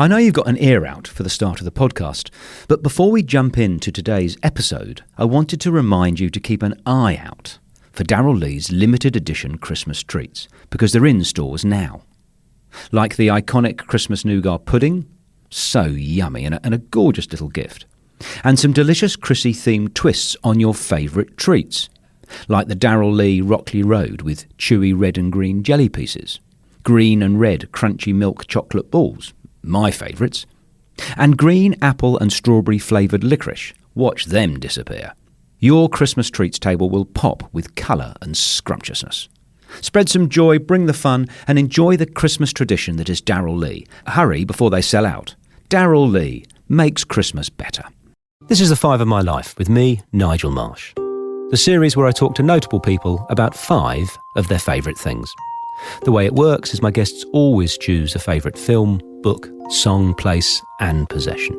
I know you've got an ear out for the start of the podcast, but before we jump into today's episode, I wanted to remind you to keep an eye out for Darrell Lee's limited edition Christmas treats, because they're in stores now. Like the iconic Christmas nougat pudding, so yummy and a gorgeous little gift. And some delicious Chrissy-themed twists on your favourite treats, like the Darrell Lee Rockley Road with chewy red and green jelly pieces, green and red crunchy milk chocolate balls, my favourites, and green apple and strawberry flavoured licorice. Watch them disappear. Your Christmas treats table will pop with colour and scrumptiousness. Spread some joy, bring the fun, and enjoy the Christmas tradition that is Darrell Lee. Hurry before they sell out. Darrell Lee makes Christmas better. This is The 5 of My Life with me, Nigel Marsh. The series where I talk to notable people about 5 of their favourite things. The way it works is my guests always choose a favourite film, book, song, place and possession.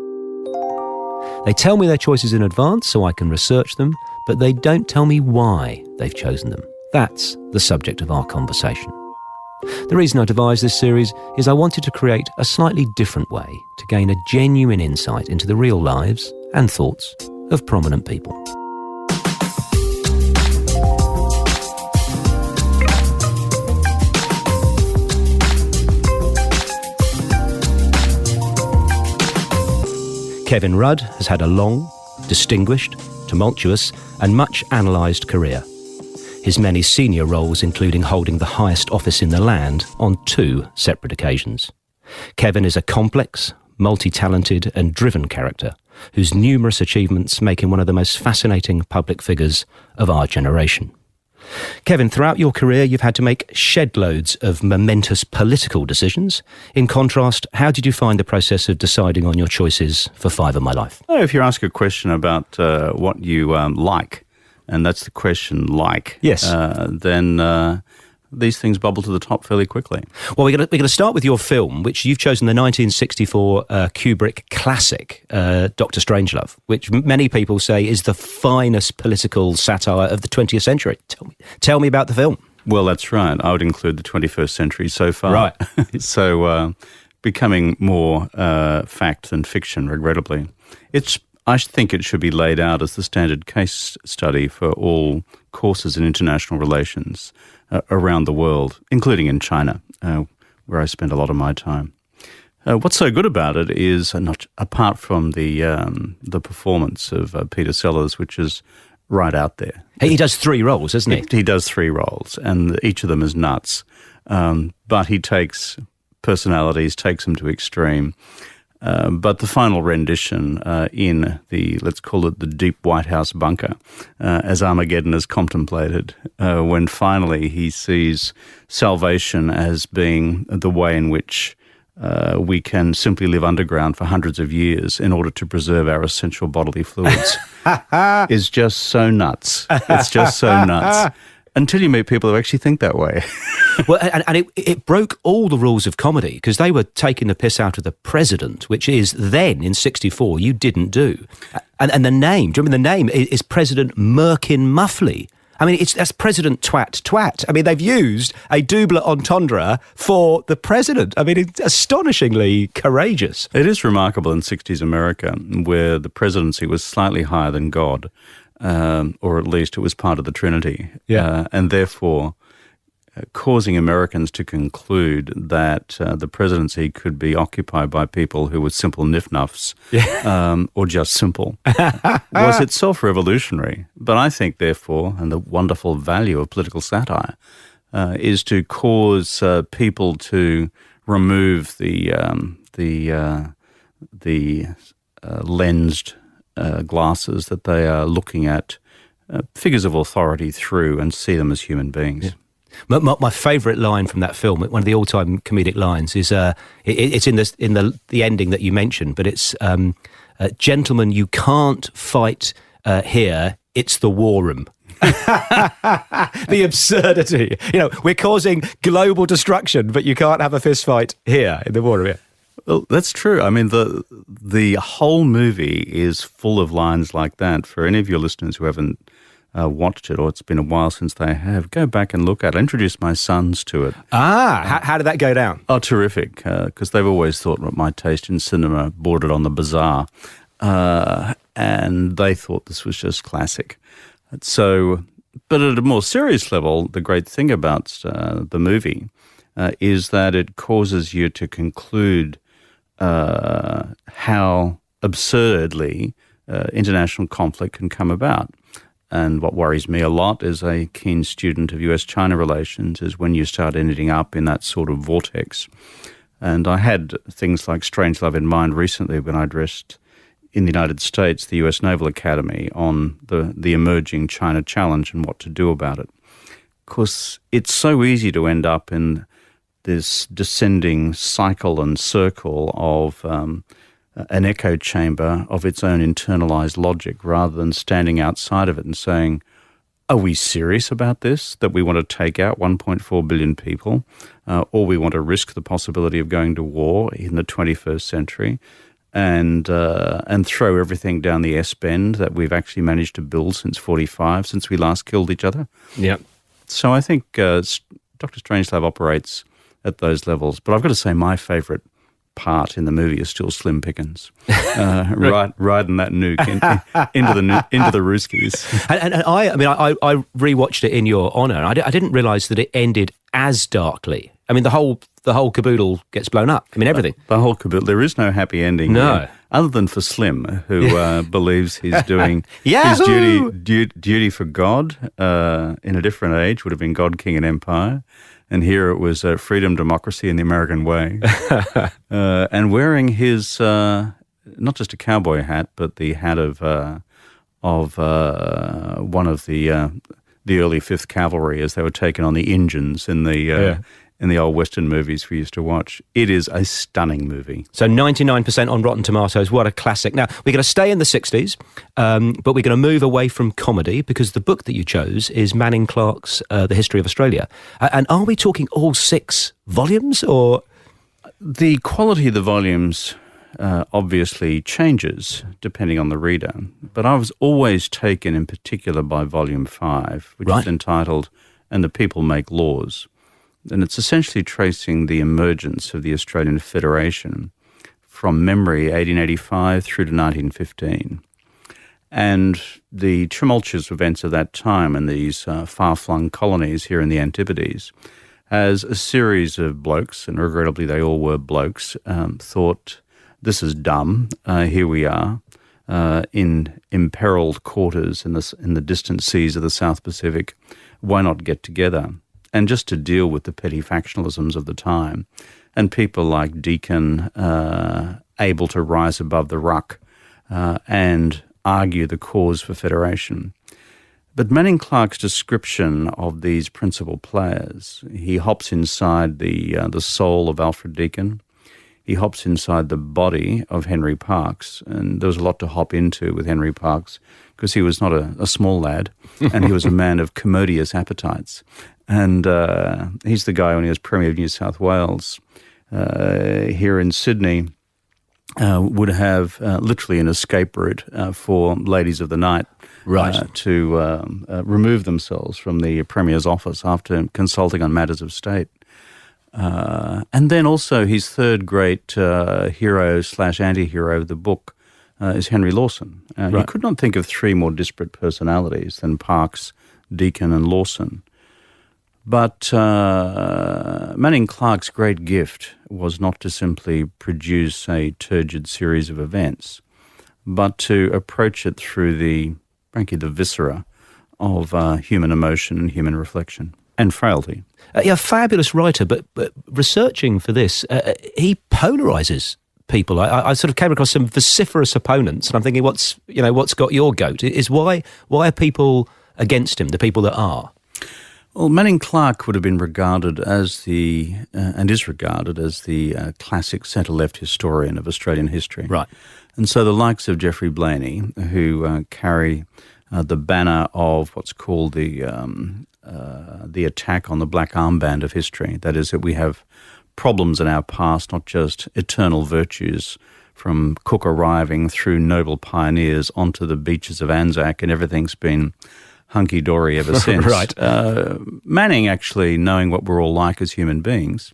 They tell me their choices in advance so I can research them, but they don't tell me why they've chosen them. That's the subject of our conversation. The reason I devised this series is I wanted to create a slightly different way to gain a genuine insight into the real lives and thoughts of prominent people. Kevin Rudd has had a long, distinguished, tumultuous and much analysed career. His many senior roles including holding the highest office in the land on 2 separate occasions. Kevin is a complex, multi-talented and driven character whose numerous achievements make him one of the most fascinating public figures of our generation. Kevin, throughout your career, you've had to make shed loads of momentous political decisions. In contrast, how did you find the process of deciding on your choices for 5 of My Life? Oh, if you ask a question about what you like, and that's the question, like, yes, then these things bubble to the top fairly quickly. Well, we're going to start with your film, which you've chosen, the 1964 Kubrick classic, Dr. Strangelove, which many people say is the finest political satire of the 20th century. Tell me about the film. Well, that's right. I would include the 21st century so far. Right. So becoming more fact than fiction, regrettably. I think it should be laid out as the standard case study for all courses in international relations around the world, including in China, where I spend a lot of my time. What's so good about it is, not apart from the performance of Peter Sellers, which is right out there. He does 3 roles, doesn't he? He does 3 roles, and each of them is nuts. But he takes personalities, takes them to extreme. But the final rendition in the, let's call it the deep White House bunker, as Armageddon is contemplated, when finally he sees salvation as being the way in which we can simply live underground for hundreds of years in order to preserve our essential bodily fluids, is just so nuts. It's just so nuts. Until you meet people who actually think that way. Well, and it broke all the rules of comedy, because they were taking the piss out of the president, which is then, in 64, you didn't do. And the name, do you remember the name, is President Merkin Muffley. I mean, that's President Twat. I mean, they've used a double entendre for the president. I mean, it's astonishingly courageous. It is remarkable in 60s America, where the presidency was slightly higher than God. Or at least it was part of the Trinity, and therefore causing Americans to conclude that the presidency could be occupied by people who were simple nif-nuffs or just simple, was itself revolutionary. But I think, therefore, and the wonderful value of political satire is to cause people to remove the lensed glasses that they are looking at figures of authority through and see them as human beings. Yeah. My favourite line from that film, one of the all-time comedic lines, is it's in the ending that you mentioned, but it's "Gentlemen, you can't fight here. It's the war room." The absurdity. We're causing global destruction, but you can't have a fist fight here in the war room. Yeah. Well, that's true. I mean, the whole movie is full of lines like that. For any of your listeners who haven't watched it, or it's been a while since they have, go back and look at it. I introduced my sons to it. How did that go down? Oh, terrific, because they've always thought that my taste in cinema bordered on the bizarre, and they thought this was just classic. So, but at a more serious level, the great thing about the movie is that it causes you to conclude how absurdly international conflict can come about. And what worries me a lot as a keen student of US-China relations is when you start ending up in that sort of vortex. And I had things like Strangelove in mind recently when I addressed in the United States the US Naval Academy on the emerging China challenge and what to do about it. Of course, it's so easy to end up in this descending cycle and circle of an echo chamber of its own internalized logic rather than standing outside of it and saying, are we serious about this, that we want to take out 1.4 billion people, or we want to risk the possibility of going to war in the 21st century and throw everything down the S-bend that we've actually managed to build since 45, since we last killed each other? Yeah. So I think Dr. Strangelove operates at those levels. But I've got to say my favourite part in the movie is still Slim Pickens, riding that nuke into the Ruskies. And I rewatched it in your honour. I didn't realise that it ended as darkly. I mean, the whole caboodle gets blown up. I mean, everything. The whole caboodle. There is no happy ending. No. Here, other than for Slim, who believes he's doing his duty for God in a different age, would have been God, King and Empire. And here it was freedom, democracy, and the American way. And wearing his, not just a cowboy hat, but the hat of one of the early 5th Cavalry as they were taken on the Injuns in the old Western movies we used to watch. It is a stunning movie. So 99% on Rotten Tomatoes. What a classic. Now, we're going to stay in the 60s, but we're going to move away from comedy because the book that you chose is Manning Clark's The History of Australia. And are we talking all 6 volumes, or...? The quality of the volumes obviously changes depending on the reader, but I was always taken in particular by volume 5, which is entitled And the People Make Laws. And it's essentially tracing the emergence of the Australian Federation from memory 1885 through to 1915. And the tumultuous events of that time in these far-flung colonies here in the Antipodes, as a series of blokes, and regrettably they all were blokes, thought, this is dumb, here we are, in imperiled quarters in the distant seas of the South Pacific, why not get together? And just to deal with the petty factionalisms of the time, and people like Deakin able to rise above the ruck and argue the cause for federation. But Manning Clark's description of these principal players, he hops inside the soul of Alfred Deakin, he hops inside the body of Henry Parkes, and there was a lot to hop into with Henry Parkes because he was not a small lad, and he was a man of commodious appetites. And he's the guy when he was Premier of New South Wales here in Sydney would have literally an escape route for ladies of the night to remove themselves from the Premier's office after consulting on matters of state. And then also his third great hero/anti-hero of the book is Henry Lawson. You could not think of 3 more disparate personalities than Parkes, Deakin and Lawson. But Manning Clark's great gift was not to simply produce a turgid series of events, but to approach it through the viscera of human emotion and human reflection and frailty. A fabulous writer, but researching for this, he polarises people. I sort of came across some vociferous opponents, and I'm thinking, what's got your goat? Why are people against him? The people that are. Well, Manning Clark would have been regarded as and is regarded as the classic centre-left historian of Australian history. Right. And so the likes of Geoffrey Blaney, who carry the banner of what's called the attack on the black armband of history, that is that we have problems in our past, not just eternal virtues, from Cook arriving through noble pioneers onto the beaches of Anzac and everything's been hunky-dory ever since. Right. Manning actually, knowing what we're all like as human beings,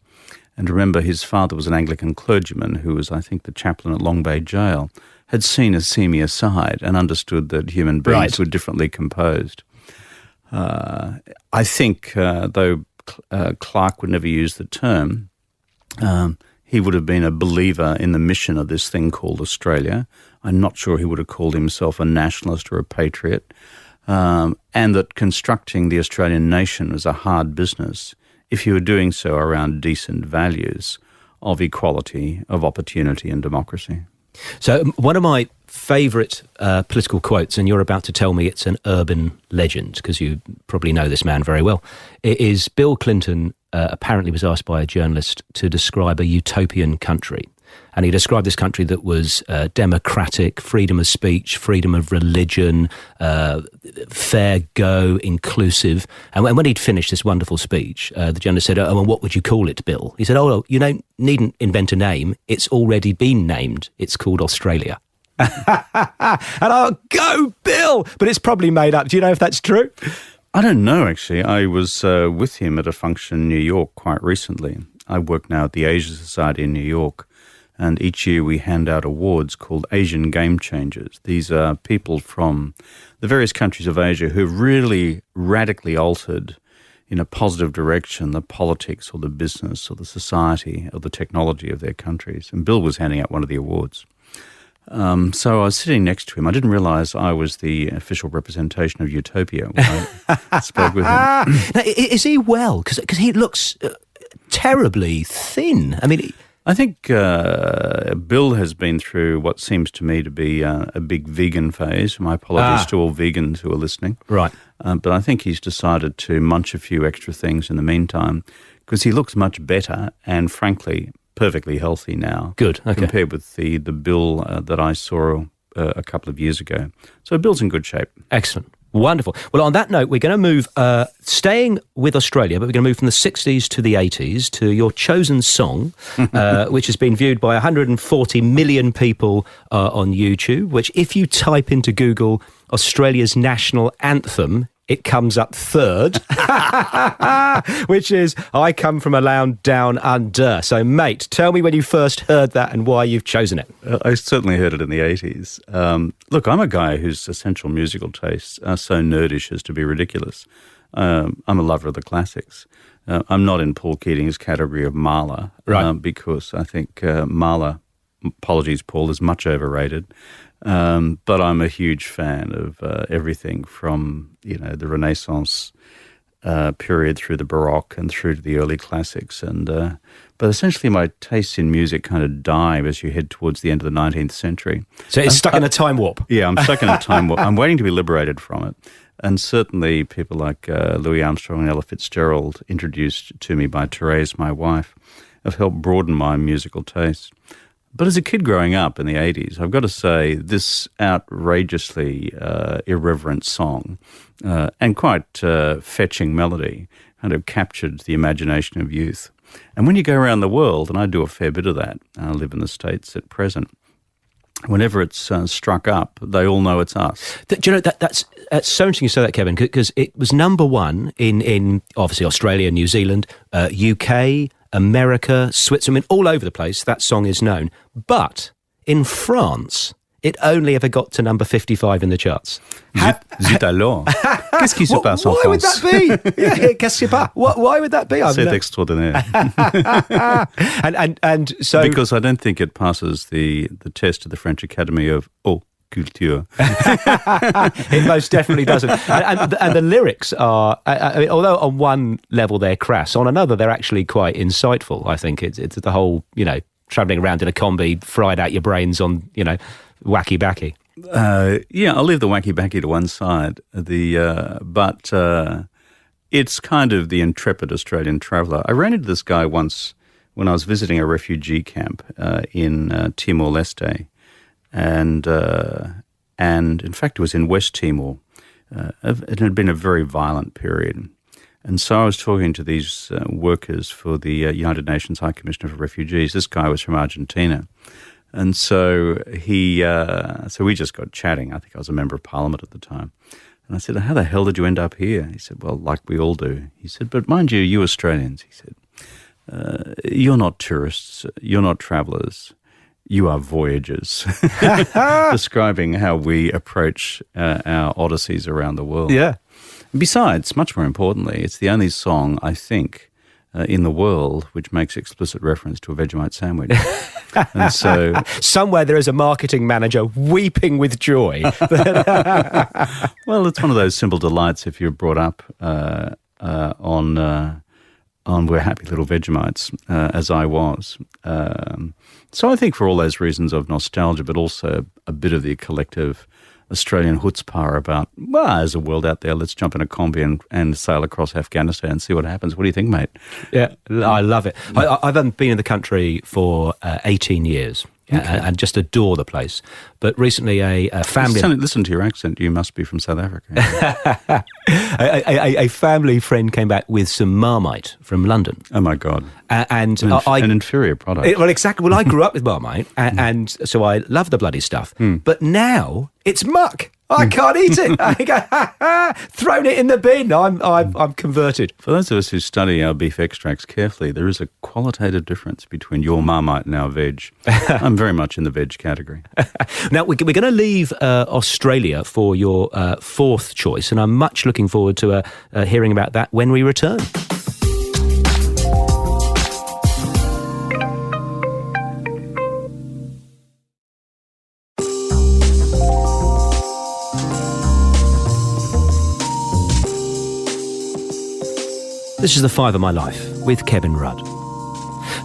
and remember his father was an Anglican clergyman who was, I think, the chaplain at Long Bay Jail, had seen a seamier side and understood that human beings were differently composed. I think, though Clark would never use the term, he would have been a believer in the mission of this thing called Australia. I'm not sure he would have called himself a nationalist or a patriot, and that constructing the Australian nation was a hard business if you were doing so around decent values of equality, of opportunity and democracy. So one of my favourite political quotes, and you're about to tell me it's an urban legend because you probably know this man very well, it is Bill Clinton apparently was asked by a journalist to describe a utopian country. And he described this country that was democratic, freedom of speech, freedom of religion, fair go, inclusive. And when he'd finished this wonderful speech, the journalist said, "Oh, and what would you call it, Bill?" He said, "Oh, well, you needn't invent a name. It's already been named. It's called Australia." And I'll go, Bill! But it's probably made up. Do you know if that's true? I don't know, actually. I was with him at a function in New York quite recently. I work now at the Asia Society in New York, and each year we hand out awards called Asian Game Changers. These are people from the various countries of Asia who have really radically altered in a positive direction the politics or the business or the society or the technology of their countries. And Bill was handing out one of the awards. So I was sitting next to him. I didn't realise I was the official representation of Utopia when I spoke with him. Now, is he well? Because he looks terribly thin. I mean, I think Bill has been through what seems to me to be a big vegan phase. My apologies to all vegans who are listening. Right. But I think he's decided to munch a few extra things in the meantime because he looks much better and, frankly, perfectly healthy now. Good, okay. Compared with the Bill that I saw a couple of years ago. So Bill's in good shape. Excellent. Wonderful. Well, on that note, we're going to move, staying with Australia, but we're going to move from the 60s to the 80s to your chosen song, which has been viewed by 140 million people on YouTube, which if you type into Google Australia's national anthem, it comes up third, which is I Come From a Land Down Under. So, mate, tell me when you first heard that and why you've chosen it. I certainly heard it in the 80s. Look, I'm a guy whose essential musical tastes are so nerdish as to be ridiculous. I'm a lover of the classics. I'm not in Paul Keating's category of Mahler, right. Because I think Mahler, apologies, Paul, is much overrated. But I'm a huge fan of everything from, the Renaissance period through the Baroque and through to the early classics. But essentially my tastes in music kind of dive as you head towards the end of the 19th century. So it's stuck in a time warp? Yeah, I'm stuck in a time warp. I'm waiting to be liberated from it. And certainly people like Louis Armstrong and Ella Fitzgerald, introduced to me by Therese, my wife, have helped broaden my musical taste. But as a kid growing up in the 80s, I've got to say this outrageously irreverent song and quite fetching melody kind of captured the imagination of youth. And when you go around the world, and I do a fair bit of that, I live in the States at present, whenever it's struck up, they all know it's us. Do you know, that's so interesting you say that, Kevin, because it was number one in obviously Australia, New Zealand, UK, America, Switzerland, all over the place, that song is known. But in France, it only ever got to number 55 in the charts. Zut alors. Qu'est-ce qui se passe en France? Why would that be? Yeah, qu'est-ce qui se passe? Why would that be? C'est extraordinaire. and so... Because I don't think it passes the test of the French Academy of culture. It most definitely doesn't. And the lyrics are, I mean, although on one level they're crass, on another they're actually quite insightful. I think it's the whole, travelling around in a combi, fried out your brains on, wacky backy. Yeah, I'll leave the wacky backy to one side. But it's kind of the intrepid Australian traveller. I ran into this guy once when I was visiting a refugee camp in Timor-Leste. And in fact, it was in West Timor. It had been a very violent period. And so I was talking to these workers for the United Nations High Commissioner for Refugees. This guy was from Argentina. And so we just got chatting. I think I was a member of parliament at the time. And I said, how the hell did you end up here? He said, well, like we all do. He said, but mind you Australians, he said, you're not tourists, you're not travellers, you are voyagers. Describing how we approach our odysseys around the world. Yeah. Besides, much more importantly, it's the only song, I think, in the world which makes explicit reference to a Vegemite sandwich. And so, somewhere there is a marketing manager weeping with joy. well, it's one of those simple delights if you're brought up on We're Happy Little Vegemites, as I was. So I think for all those reasons of nostalgia, but also a bit of the collective Australian chutzpah about, well, there's a world out there, let's jump in a combi and sail across Afghanistan and see what happens. What do you think, mate? Yeah, I love it. I've been in the country for 18 years. Okay. And just adore the place. But recently a family... Listen to your accent, you must be from South Africa. a family friend came back with some Marmite from London. Oh my God. And an inferior product. Well, exactly. Well, I grew up with Marmite, and so I love the bloody stuff. But now it's muck. I can't eat it. I go, thrown it in the bin. I'm converted. For those of us who study our beef extracts carefully, there is a qualitative difference between your Marmite and our veg. I'm very much in the veg category. Now, we're going to leave Australia for your fourth choice, and I'm much looking forward to hearing about that when we return. This is The Five of My Life with Kevin Rudd.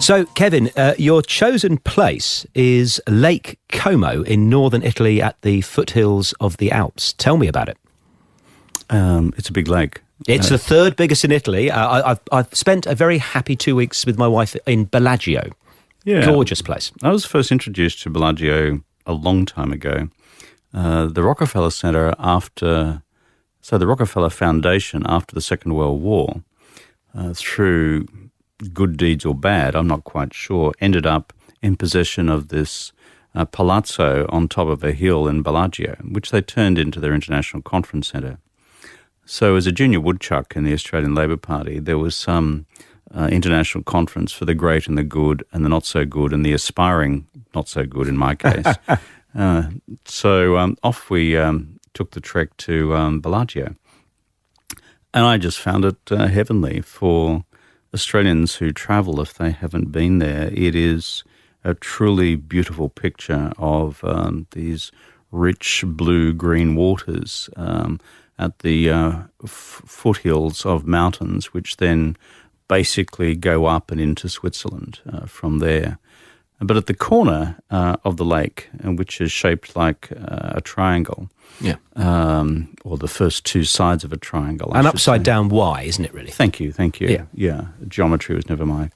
So, Kevin, your chosen place is Lake Como in northern Italy at the foothills of the Alps. Tell me about it. It's a big lake. It's the third biggest in Italy. I've spent a very happy 2 weeks with my wife in Bellagio. Yeah. Gorgeous place. I was first introduced to Bellagio a long time ago. The Rockefeller Center the Rockefeller Foundation after the Second World War, through good deeds or bad, I'm not quite sure, ended up in possession of this palazzo on top of a hill in Bellagio, which they turned into their International Conference Centre. So as a junior woodchuck in the Australian Labor Party, there was some international conference for the great and the good and the not so good and the aspiring not so good in my case. So off we took the trek to Bellagio. And I just found it heavenly for Australians who travel if they haven't been there. It is a truly beautiful picture of these rich blue-green waters at the foothills of mountains, which then basically go up and into Switzerland from there. But at the corner of the lake, which is shaped like a triangle, or the first two sides of a triangle. An upside-down Y, isn't it, really? Thank you. Yeah. Geometry was never my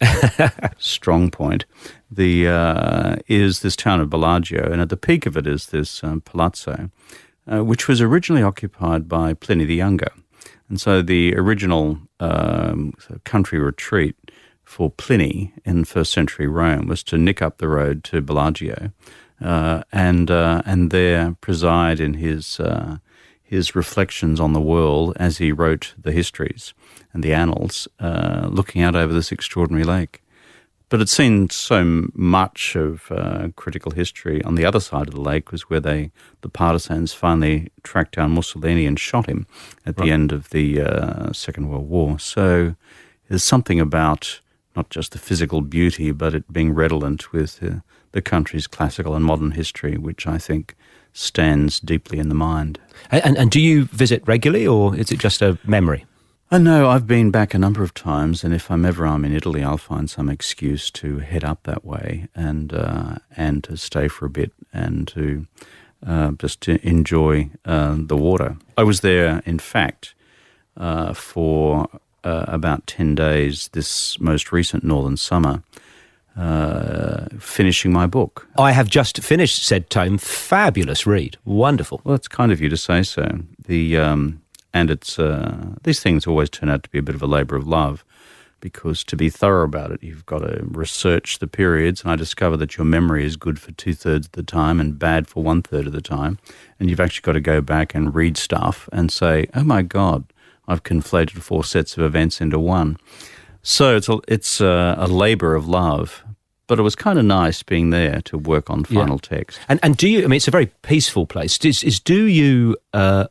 strong point. Is this town of Bellagio, and at the peak of it is this palazzo, which was originally occupied by Pliny the Younger. And so the original country retreat for Pliny in first century Rome was to nick up the road to Bellagio and there preside in his reflections on the world as he wrote the histories and the annals, looking out over this extraordinary lake. But it's seen so much of critical history on the other side of the lake was where the partisans finally tracked down Mussolini and shot him at the end of the Second World War. So there's something about not just the physical beauty, but it being redolent with the country's classical and modern history, which I think stands deeply in the mind. And do you visit regularly, or is it just a memory? No, I've been back a number of times, and if I'm in Italy, I'll find some excuse to head up that way and to stay for a bit and to just to enjoy the water. I was there, in fact, for about 10 days this most recent northern summer, finishing my book. I have just finished said tome. Fabulous read. Wonderful. Well, it's kind of you to say so. And it's these things always turn out to be a bit of a labour of love. because to be thorough about it, you've got to research the periods, and I discovered that your memory is good for 2/3 of the time and bad for 1/3 of the time, and you've actually got to go back and read stuff and say, oh my God, I've conflated 4 sets of events into one. So it's a labour of love, but it was kind of nice being there to work on final text. And do you, I mean, it's a very peaceful place. Do you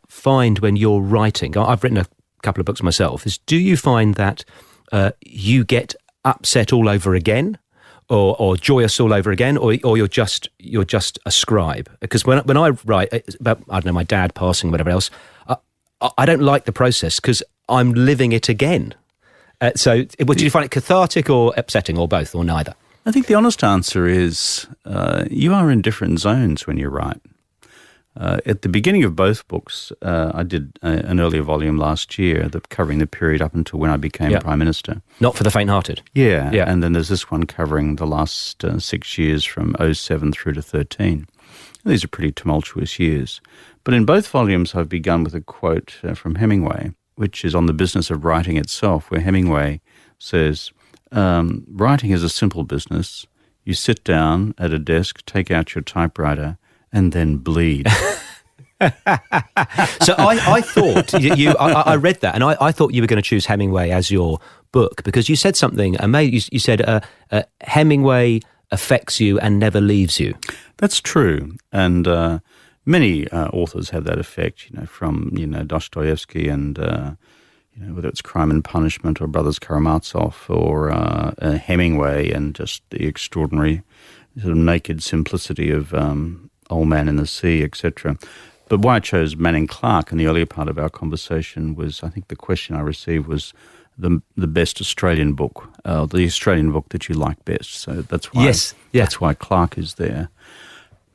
find when you're writing, I've written a couple of books myself, do you find that you get upset all over again, or joyous all over again, or you're just a scribe? Because when I write about, I don't know, my dad passing, whatever else, I don't like the process because I'm living it again. So do you find it cathartic or upsetting, or both, or neither? I think the honest answer is you are in different zones when you write. At the beginning of both books, I did an earlier volume last year covering the period up until when I became Prime Minister. Not for the faint-hearted. Yeah, and then there's this one covering the last 6 years from 2007 through to 2013. These are pretty tumultuous years. But in both volumes, I've begun with a quote from Hemingway, which is on the business of writing itself, where Hemingway says, writing is a simple business. You sit down at a desk, take out your typewriter, and then bleed. So I thought, I read that, and I thought you were going to choose Hemingway as your book, because you said something amazing. You said Hemingway affects you and never leaves you. That's true. And many authors have that effect, from, Dostoevsky and, whether it's Crime and Punishment or Brothers Karamazov or Hemingway and just the extraordinary sort of naked simplicity of Old Man in the Sea, etc. But why I chose Manning Clark in the earlier part of our conversation was, I think the question I received was the best Australian book, the Australian book that you like best. So that's why that's why Clark is there.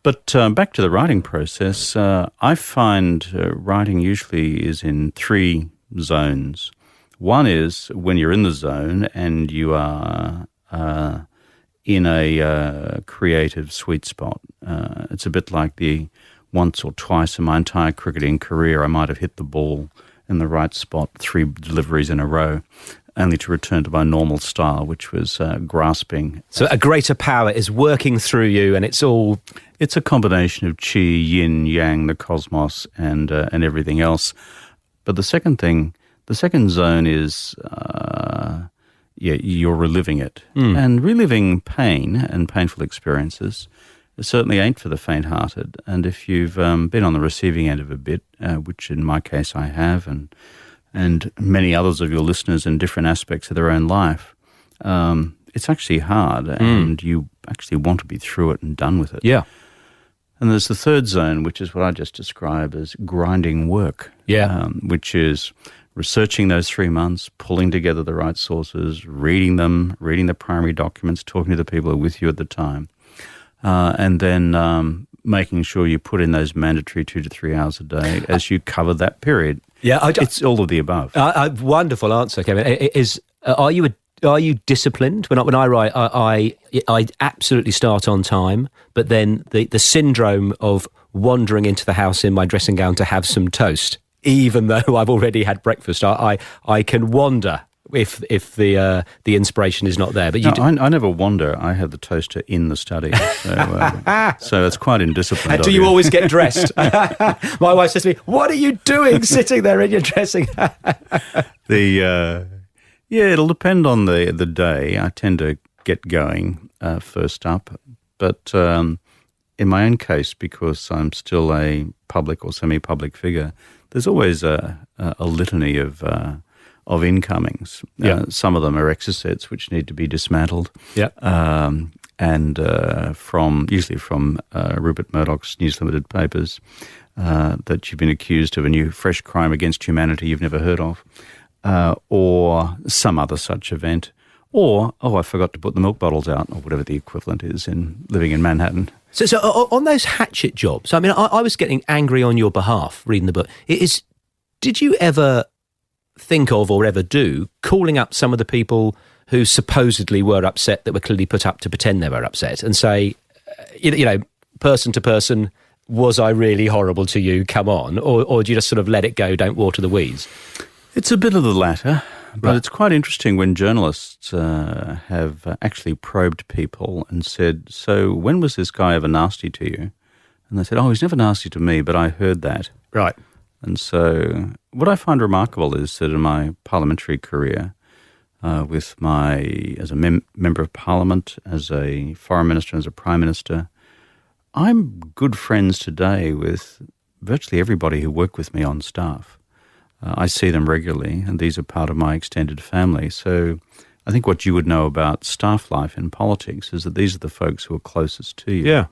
But back to the writing process, I find writing usually is in 3 zones. One is when you're in the zone and you are in a creative sweet spot. It's a bit like the once or twice in my entire cricketing career I might have hit the ball in the right spot 3 deliveries in a row, only to return to my normal style, which was grasping. So a greater power is working through you, and it's a combination of chi, yin, yang, the cosmos, and everything else. But the second zone is you're reliving it. And reliving pain and painful experiences certainly ain't for the faint-hearted. And if you've been on the receiving end of a bit, which in my case I have, and many others of your listeners in different aspects of their own life, it's actually hard, and you actually want to be through it and done with it. Yeah. And there's the third zone, which is what I just described as grinding work, which is researching those 3 months, pulling together the right sources, reading the primary documents, talking to the people who are with you at the time, and then making sure you put in those mandatory 2 to 3 hours a day as you cover that period. Yeah, it's all of the above. Wonderful answer, Kevin. Are you disciplined? When I write, I absolutely start on time, but then the syndrome of wandering into the house in my dressing gown to have some toast, even though I've already had breakfast, I can wander if the inspiration is not there. But I never wander. I have the toaster in the study, so it's quite indisciplined. And do you always get dressed? My wife says to me, "What are you doing sitting there in your dressing?" It'll depend on the day. I tend to get going first up, but in my own case, because I'm still a public or semi-public figure, there's always a litany of incomings. Some of them are exocets which need to be dismantled. And usually from Rupert Murdoch's News Limited papers that you've been accused of a new fresh crime against humanity you've never heard of, or some other such event, or, I forgot to put the milk bottles out, or whatever the equivalent is in living in Manhattan. So on those hatchet jobs, I mean, I was getting angry on your behalf reading the book. Did you ever think of or ever do calling up some of the people who supposedly were upset that were clearly put up to pretend they were upset and say, person to person, was I really horrible to you? Come on. Or do you just sort of let it go, don't water the weeds? It's a bit of the latter. But it's quite interesting when journalists have actually probed people and said, so when was this guy ever nasty to you? And they said, oh, he's never nasty to me, but I heard that. Right. And so what I find remarkable is that in my parliamentary career, as a member of parliament, as a foreign minister, as a prime minister, I'm good friends today with virtually everybody who work with me on staff. I see them regularly, and these are part of my extended family. So I think what you would know about staff life in politics is that these are the folks who are closest to you. Yeah.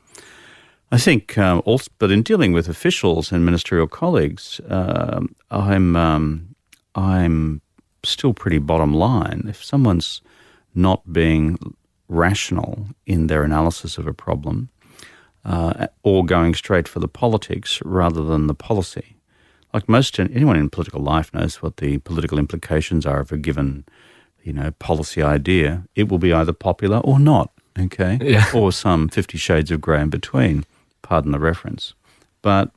I think also, but in dealing with officials and ministerial colleagues, I'm still pretty bottom line. If someone's not being rational in their analysis of a problem, or going straight for the politics rather than the policy. Like anyone in political life knows what the political implications are of a given, policy idea. It will be either popular or not, okay? Yeah. Or some 50 shades of grey in between, pardon the reference. But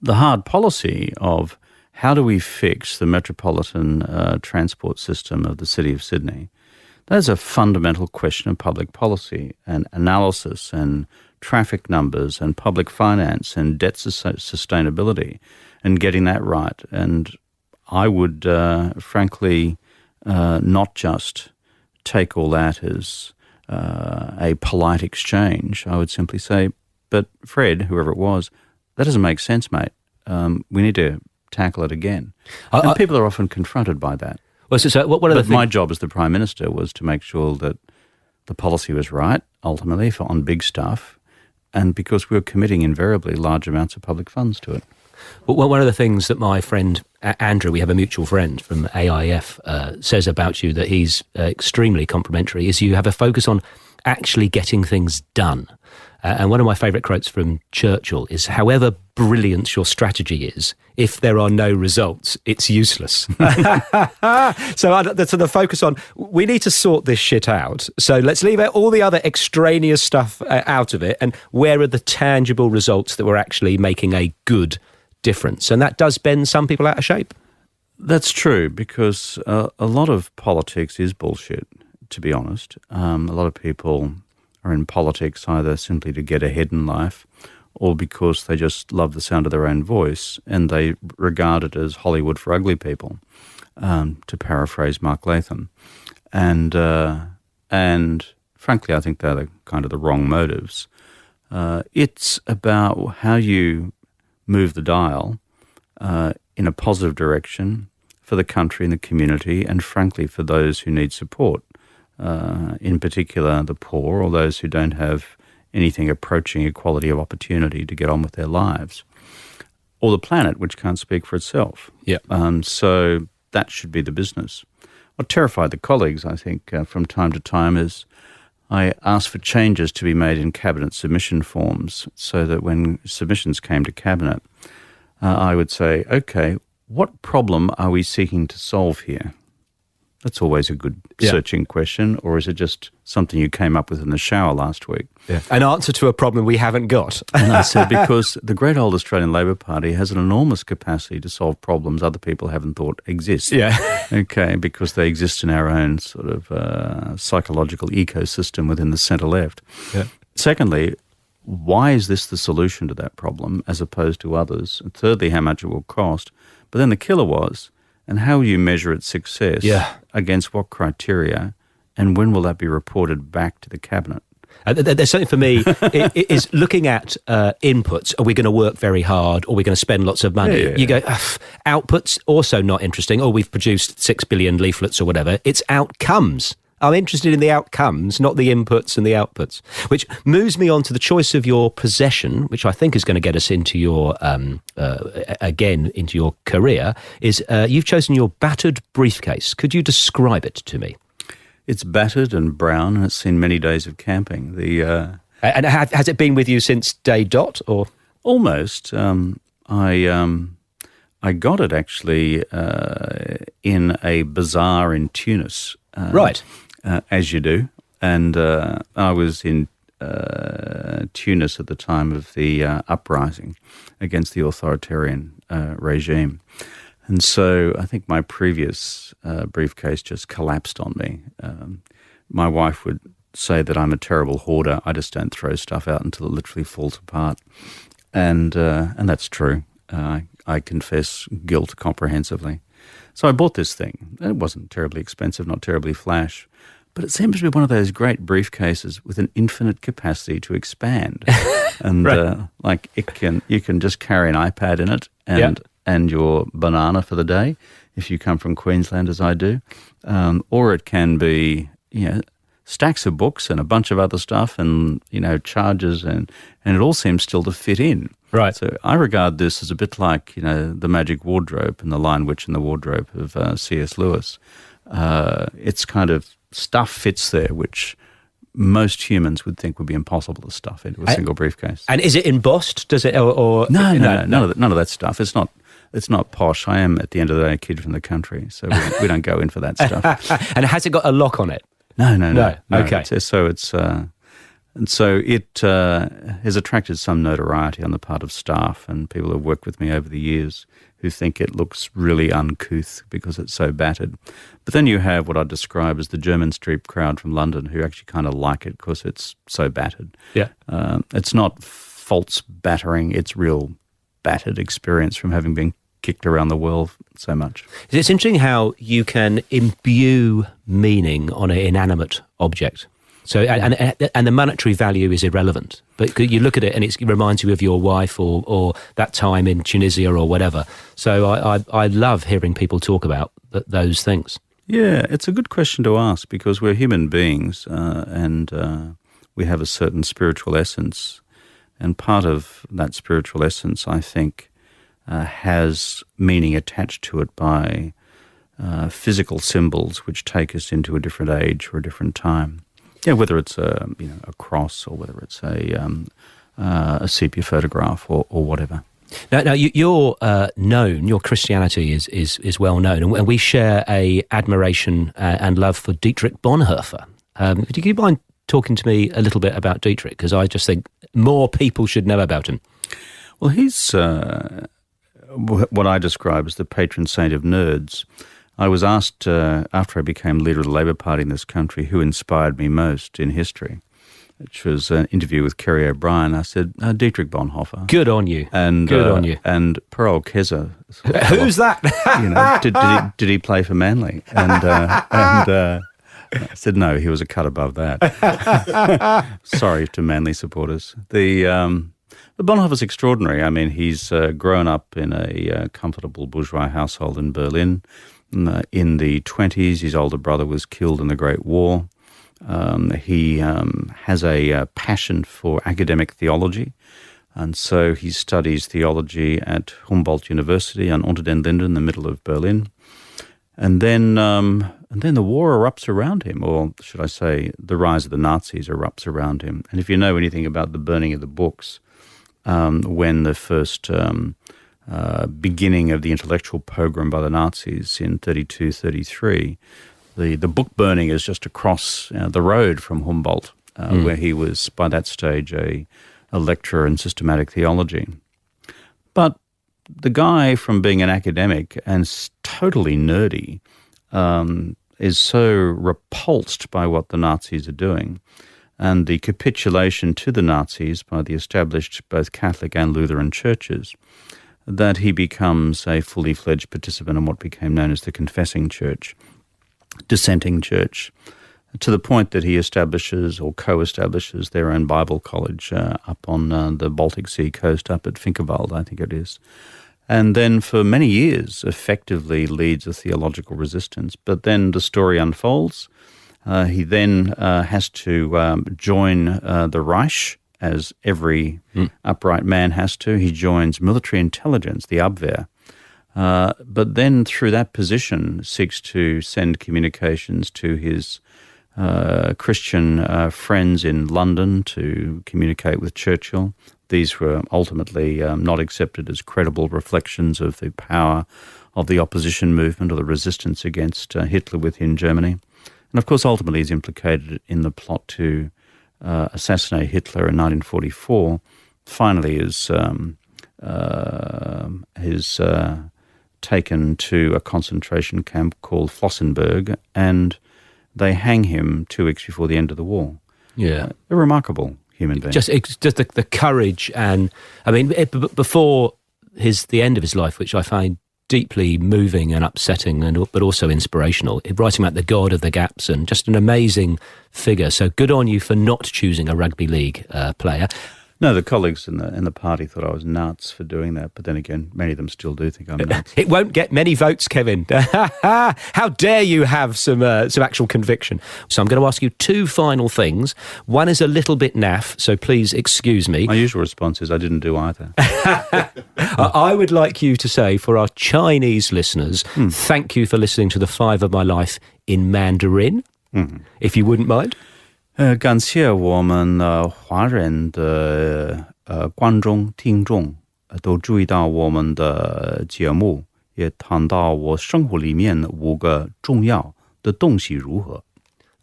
the hard policy of how do we fix the metropolitan transport system of the city of Sydney, that is a fundamental question of public policy and analysis and traffic numbers and public finance and debt sustainability and getting that right. And I would, frankly, not just take all that as a polite exchange. I would simply say, but Fred, whoever it was, that doesn't make sense, mate. We need to tackle it again. And people are often confronted by that. Well, so what are the things? My job as the Prime Minister was to make sure that the policy was right, ultimately, on big stuff, and because we were committing invariably large amounts of public funds to it. Well, one of the things that my friend Andrew, we have a mutual friend from AIF, says about you that he's extremely complimentary is you have a focus on actually getting things done. And one of my favourite quotes from Churchill is, however brilliant your strategy is, if there are no results, it's useless. So the focus on, we need to sort this shit out. So let's leave out all the other extraneous stuff out of it. And where are the tangible results that we're actually making a good difference? And that does bend some people out of shape. That's true, because a lot of politics is bullshit, to be honest. A lot of people are in politics either simply to get ahead in life or because they just love the sound of their own voice and they regard it as Hollywood for ugly people, to paraphrase Mark Latham. And frankly, I think they're kind of the wrong motives. It's about how you move the dial in a positive direction for the country and the community and, frankly, for those who need support. In particular the poor or those who don't have anything approaching equality of opportunity to get on with their lives, or the planet, which can't speak for itself. Yeah. So that should be the business. What terrified the colleagues, I think, from time to time is I asked for changes to be made in Cabinet submission forms so that when submissions came to Cabinet, I would say, okay, what problem are we seeking to solve here? That's always a good searching question, or is it just something you came up with in the shower last week? Yeah. An answer to a problem we haven't got. And I said, because the great old Australian Labor Party has an enormous capacity to solve problems other people haven't thought exist. Yeah. Okay, because they exist in our own sort of psychological ecosystem within the centre-left. Yeah. Secondly, why is this the solution to that problem as opposed to others? And thirdly, how much it will cost. But then the killer was, and how will you measure its success against what criteria, and when will that be reported back to the Cabinet? There's something for me, is looking at inputs. Are we going to work very hard, or are we going to spend lots of money? Yeah. You go, outputs, also not interesting. Oh, we've produced 6 billion leaflets or whatever. It's outcomes. I'm interested in the outcomes, not the inputs and the outputs, which moves me on to the choice of your possession, which I think is going to get us into your, again, into your career, is you've chosen your battered briefcase. Could you describe it to me? It's battered and brown, and it's seen many days of camping. And has it been with you since day dot, or? Almost. I got it, actually, in a bazaar in Tunis. Right. As you do. And I was in Tunis at the time of the uprising against the authoritarian regime. And so I think my previous briefcase just collapsed on me. My wife would say that I'm a terrible hoarder. I just don't throw stuff out until it literally falls apart. And that's true. I confess guilt comprehensively. So I bought this thing. It wasn't terribly expensive, not terribly flash, but it seems to be one of those great briefcases with an infinite capacity to expand. And right. You can just carry an iPad in it and your banana for the day, if you come from Queensland as I do, or it can be stacks of books and a bunch of other stuff, and chargers, and it all seems still to fit in. Right. So I regard this as a bit like the Magic Wardrobe and the Lion, Witch and the Wardrobe of C.S. Lewis. It's kind of stuff fits there which most humans would think would be impossible to stuff into a single briefcase. And is it embossed? Does it or no, none of that stuff. It's not posh. I am at the end of the day a kid from the country, so we don't go in for that stuff. And has it got a lock on it? No. Okay. So it has attracted some notoriety on the part of staff and people who have worked with me over the years who think it looks really uncouth because it's so battered. But then you have what I describe as the German Street crowd from London who actually kind of like it because it's so battered. Yeah. It's not false battering, it's real battered experience from having been kicked around the world so much. It's interesting how you can imbue meaning on an inanimate object. So, and the monetary value is irrelevant, but you look at it and it reminds you of your wife or that time in Tunisia or whatever. So I love hearing people talk about those things. Yeah, it's a good question to ask because we're human beings and we have a certain spiritual essence. And part of that spiritual essence, I think, has meaning attached to it by physical symbols which take us into a different age or a different time. Yeah, whether it's a cross or whether it's a sepia photograph or whatever. Now you're known. Your Christianity is well known, and we share a admiration and love for Dietrich Bonhoeffer. Do you mind talking to me a little bit about Dietrich? Because I just think more people should know about him. Well, he's what I describe as the patron saint of nerds. I was asked after I became leader of the Labor Party in this country who inspired me most in history, which was an interview with Kerry O'Brien. I said, Dietrich Bonhoeffer. Good on you. Good on you. And Pearl Keza. Who's that? Did he play for Manly? And I said, no, he was a cut above that. Sorry to Manly supporters. The Bonhoeffer's extraordinary. I mean, he's grown up in a comfortable bourgeois household in Berlin. In the 1920s, his older brother was killed in the Great War. He has a passion for academic theology, and so he studies theology at Humboldt University on Unter den Linden in the middle of Berlin. And then the war erupts around him, or should I say the rise of the Nazis erupts around him. And if you know anything about the burning of the books, when the first beginning of the intellectual pogrom by the Nazis in 1932, 1933, the book burning is just across the road from Humboldt, where he was by that stage a lecturer in systematic theology. But the guy, from being an academic and totally nerdy, is so repulsed by what the Nazis are doing and the capitulation to the Nazis by the established both Catholic and Lutheran churches, that he becomes a fully fledged participant in what became known as the Confessing Church, dissenting church, to the point that he establishes or co-establishes their own Bible college up on the Baltic Sea coast, up at Finkerwald, I think it is. And then for many years effectively leads a theological resistance. But then the story unfolds. He then has to join the Reich, as every upright man has to. He joins military intelligence, the Abwehr, but then through that position seeks to send communications to his Christian friends in London to communicate with Churchill. These were ultimately not accepted as credible reflections of the power of the opposition movement or the resistance against Hitler within Germany. And of course, ultimately he's implicated in the plot to assassinate Hitler in 1944. Finally, his taken to a concentration camp called Flossenburg, and they hang him 2 weeks before the end of the war. Yeah. A remarkable human being. Just the courage, and I mean, before the end of his life, which I find deeply moving and upsetting, but also inspirational, writing about the God of the gaps, and just an amazing figure. So good on you for not choosing a rugby league player. No, the colleagues in the party thought I was nuts for doing that, but then again, many of them still do think I'm nuts. It won't get many votes, Kevin. How dare you have some actual conviction? So I'm going to ask you 2 final things. One is a little bit naff, so please excuse me. My usual response is I didn't do either. I would like you to say, for our Chinese listeners, thank you for listening to The 5 of My Life in Mandarin, if you wouldn't mind. 感谢我们华人的观众听众都注意到我们的节目，也谈到我生活里面5个重要的东西如何。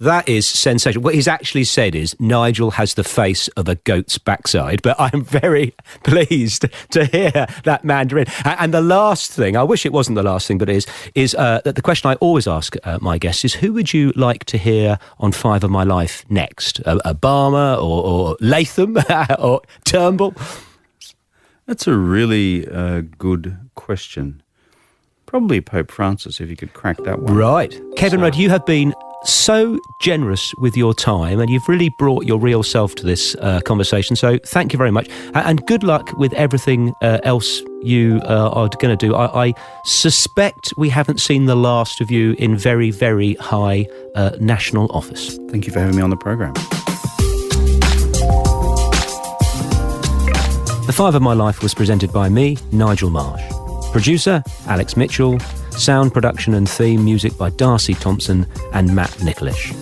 That is sensational. What he's actually said is Nigel has the face of a goat's backside, but I'm very pleased to hear that Mandarin. And the last thing, I wish it wasn't the last thing, but it is that the question I always ask my guests is, who would you like to hear on 5 of My Life next? Obama or Latham or Turnbull? That's a really good question. Probably Pope Francis, if you could crack that one. Right. Kevin Rudd, you have been so generous with your time, and you've really brought your real self to this conversation. So thank you very much, and good luck with everything else you are going to do. I suspect we haven't seen the last of you in very, very high national office. Thank you for having me on the programme. The 5 of My Life was presented by me, Nigel Marsh. Producer, Alex Mitchell. Sound production and theme music by Darcy Thompson and Matt Nicholish.